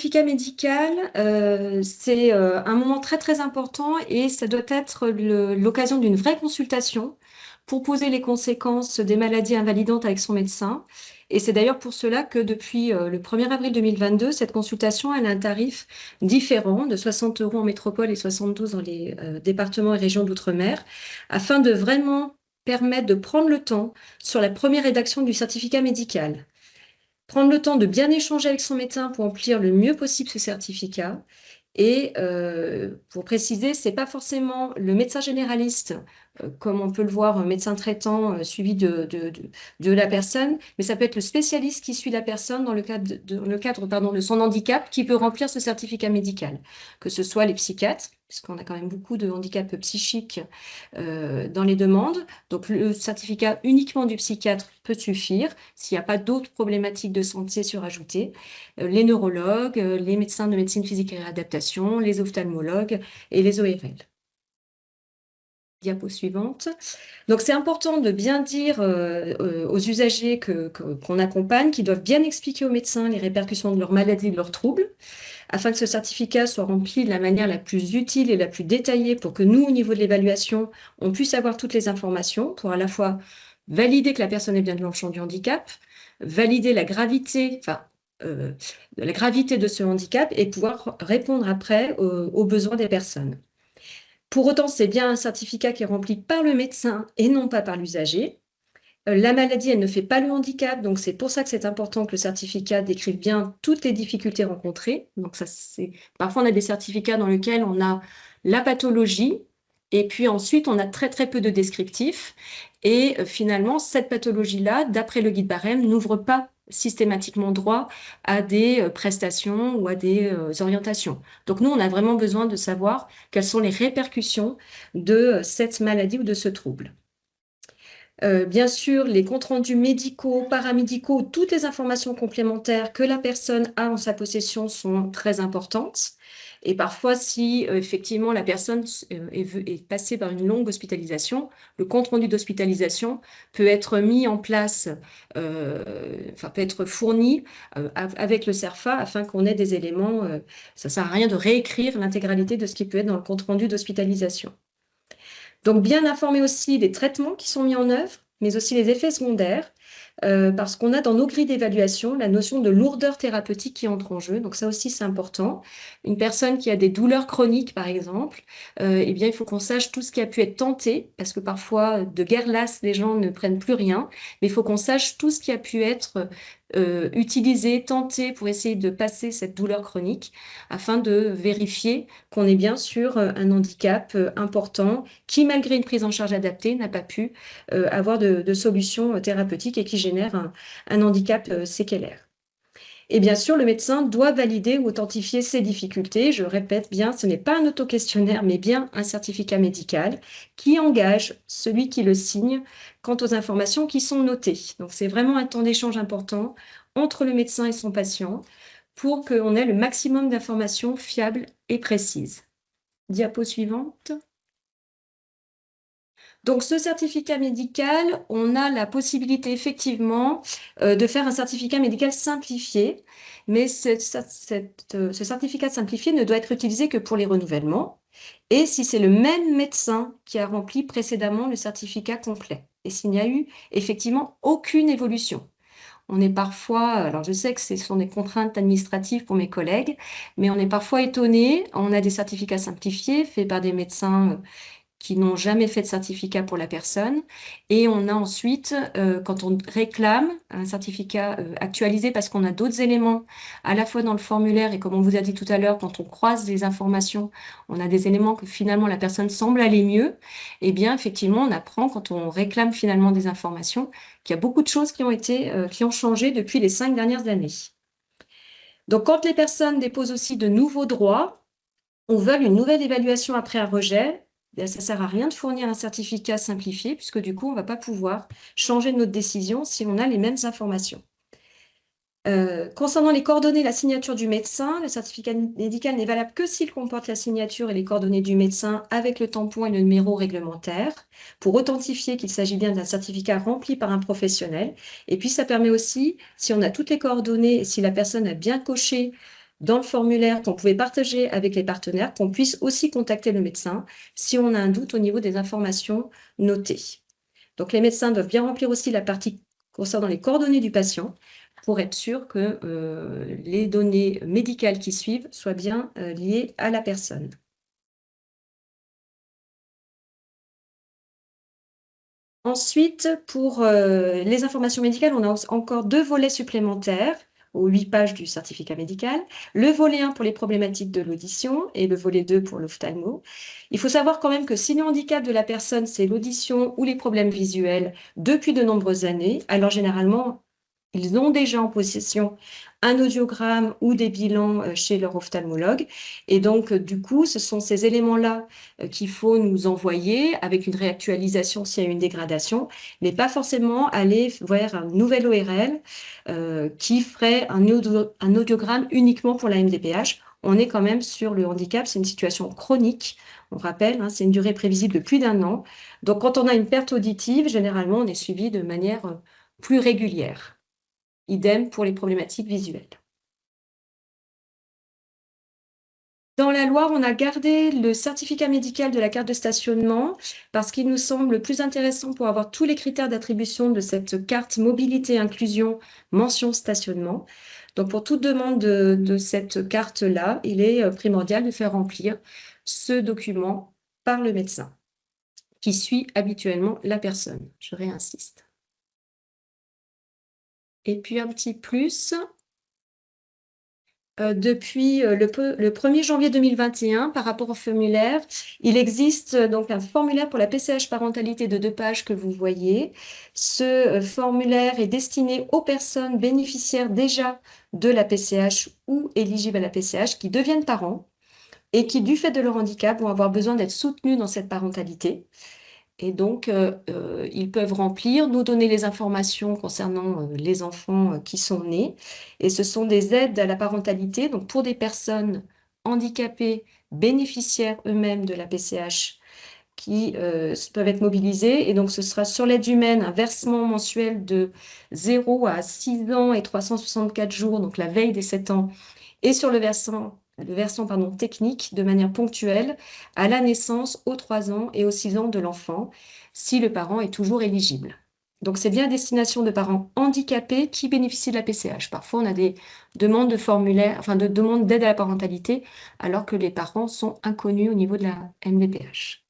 certificat médical, c'est un moment très très important et ça doit être l'occasion d'une vraie consultation pour poser les conséquences des maladies invalidantes avec son médecin. Et c'est d'ailleurs pour cela que depuis le 1er avril 2022, cette consultation elle a un tarif différent de 60 € en métropole et 72 dans les départements et régions d'outre-mer, afin de vraiment permettre de prendre le temps sur la première rédaction du certificat médical. Prendre le temps de bien échanger avec son médecin pour remplir le mieux possible ce certificat. Et pour préciser, ce n'est pas forcément le médecin généraliste, comme on peut le voir, un médecin traitant suivi de la personne, mais ça peut être le spécialiste qui suit la personne dans le cadre de son handicap qui peut remplir ce certificat médical, que ce soit les psychiatres, puisqu'on a quand même beaucoup de handicaps psychiques dans les demandes. Donc le certificat uniquement du psychiatre peut suffire s'il n'y a pas d'autres problématiques de santé surajoutées. Les neurologues, les médecins de médecine physique et réadaptation, les ophtalmologues et les ORL. Diapo suivante. Donc c'est important de bien dire aux usagers qu'on accompagne, qu'ils doivent bien expliquer aux médecins les répercussions de leur maladie, de leurs troubles, afin que ce certificat soit rempli de la manière la plus utile et la plus détaillée pour que nous, au niveau de l'évaluation, on puisse avoir toutes les informations pour à la fois valider que la personne est bien dans le champ du handicap, valider la gravité, la gravité de ce handicap et pouvoir répondre après aux besoins des personnes. Pour autant, c'est bien un certificat qui est rempli par le médecin et non pas par l'usager. La maladie, elle ne fait pas le handicap, donc c'est pour ça que c'est important que le certificat décrive bien toutes les difficultés rencontrées. Donc parfois, on a des certificats dans lesquels on a la pathologie, et puis ensuite, on a très très peu de descriptifs. Et finalement, cette pathologie-là, d'après le guide Barème, n'ouvre pas systématiquement droit à des prestations ou à des orientations. Donc nous, on a vraiment besoin de savoir quelles sont les répercussions de cette maladie ou de ce trouble. Bien sûr, les comptes rendus médicaux, paramédicaux, toutes les informations complémentaires que la personne a en sa possession sont très importantes. Et parfois, si effectivement la personne est passée par une longue hospitalisation, le compte rendu d'hospitalisation peut être mis en place, peut être fourni avec le CERFA afin qu'on ait des éléments. Ça ne sert à rien de réécrire l'intégralité de ce qui peut être dans le compte rendu d'hospitalisation. Donc, bien informer aussi des traitements qui sont mis en œuvre, mais aussi les effets secondaires, parce qu'on a dans nos grilles d'évaluation la notion de lourdeur thérapeutique qui entre en jeu. Donc, ça aussi, c'est important. Une personne qui a des douleurs chroniques, par exemple, eh bien, il faut qu'on sache tout ce qui a pu être tenté, parce que parfois, de guerre lasse, les gens ne prennent plus rien, mais il faut qu'on sache tout ce qui a pu être utilisé, tenté pour essayer de passer cette douleur chronique, afin de vérifier qu'on est bien sur un handicap important qui, malgré une prise en charge adaptée, n'a pas pu avoir de solution thérapeutique et qui génère un handicap séquelaire. Et bien sûr, le médecin doit valider ou authentifier ces difficultés. Je répète bien, ce n'est pas un autoquestionnaire, mais bien un certificat médical qui engage celui qui le signe quant aux informations qui sont notées. Donc, c'est vraiment un temps d'échange important entre le médecin et son patient pour qu'on ait le maximum d'informations fiables et précises. Diapo suivante. Donc, ce certificat médical, on a la possibilité effectivement de faire un certificat médical simplifié, mais ce certificat simplifié ne doit être utilisé que pour les renouvellements et si c'est le même médecin qui a rempli précédemment le certificat complet et s'il n'y a eu effectivement aucune évolution. On est parfois, alors je sais que ce sont des contraintes administratives pour mes collègues, mais on est parfois étonné. On a des certificats simplifiés faits par des médecins qui n'ont jamais fait de certificat pour la personne. Et on a ensuite, quand on réclame un certificat actualisé, parce qu'on a d'autres éléments, à la fois dans le formulaire et comme on vous a dit tout à l'heure, quand on croise les informations, on a des éléments que finalement la personne semble aller mieux, et bien effectivement, on apprend quand on réclame finalement des informations qu'il y a beaucoup de choses qui ont changé depuis les 5 dernières années. Donc, quand les personnes déposent aussi de nouveaux droits, on veut une nouvelle évaluation après un rejet, ça ne sert à rien de fournir un certificat simplifié, puisque du coup, on ne va pas pouvoir changer notre décision si on a les mêmes informations. Concernant les coordonnées et la signature du médecin, le certificat médical n'est valable que s'il comporte la signature et les coordonnées du médecin avec le tampon et le numéro réglementaire, pour authentifier qu'il s'agit bien d'un certificat rempli par un professionnel. Et puis, ça permet aussi, si on a toutes les coordonnées et si la personne a bien coché dans le formulaire qu'on pouvait partager avec les partenaires, qu'on puisse aussi contacter le médecin si on a un doute au niveau des informations notées. Donc les médecins doivent bien remplir aussi la partie concernant les coordonnées du patient pour être sûr que les données médicales qui suivent soient bien liées à la personne. Ensuite, pour les informations médicales, on a encore 2 volets supplémentaires aux 8 pages du certificat médical. Le volet 1 pour les problématiques de l'audition et le volet 2 pour l'ophtalmo. Il faut savoir quand même que si le handicap de la personne, c'est l'audition ou les problèmes visuels depuis de nombreuses années, alors généralement, ils ont déjà en possession un audiogramme ou des bilans chez leur ophtalmologue. Et donc, du coup, ce sont ces éléments-là qu'il faut nous envoyer avec une réactualisation s'il y a une dégradation, mais pas forcément aller vers un nouvel ORL qui ferait un audiogramme uniquement pour la MDPH. On est quand même sur le handicap, c'est une situation chronique. On rappelle, hein, c'est une durée prévisible de plus d'1 an. Donc, quand on a une perte auditive, généralement, on est suivi de manière plus régulière. Idem pour les problématiques visuelles. Dans la Loire, on a gardé le certificat médical de la carte de stationnement parce qu'il nous semble plus intéressant pour avoir tous les critères d'attribution de cette carte mobilité inclusion mention stationnement. Donc pour toute demande de cette carte-là, il est primordial de faire remplir ce document par le médecin qui suit habituellement la personne. Je réinsiste. Et puis un petit plus, depuis le 1er janvier 2021, par rapport au formulaire, il existe donc un formulaire pour la PCH parentalité de 2 pages que vous voyez. Ce formulaire est destiné aux personnes bénéficiaires déjà de la PCH ou éligibles à la PCH qui deviennent parents et qui, du fait de leur handicap, vont avoir besoin d'être soutenus dans cette parentalité. Et donc, ils peuvent remplir, nous donner les informations concernant les enfants qui sont nés. Et ce sont des aides à la parentalité, donc pour des personnes handicapées, bénéficiaires eux-mêmes de la PCH, qui peuvent être mobilisées. Et donc, ce sera sur l'aide humaine un versement mensuel de 0 à 6 ans et 364 jours, donc la veille des 7 ans, et sur le versant technique de manière ponctuelle à la naissance, aux 3 ans et aux 6 ans de l'enfant, si le parent est toujours éligible. Donc, c'est bien à destination de parents handicapés qui bénéficient de la PCH. Parfois, on a des demandes de formulaire, enfin de demandes d'aide à la parentalité, alors que les parents sont inconnus au niveau de la MDPH.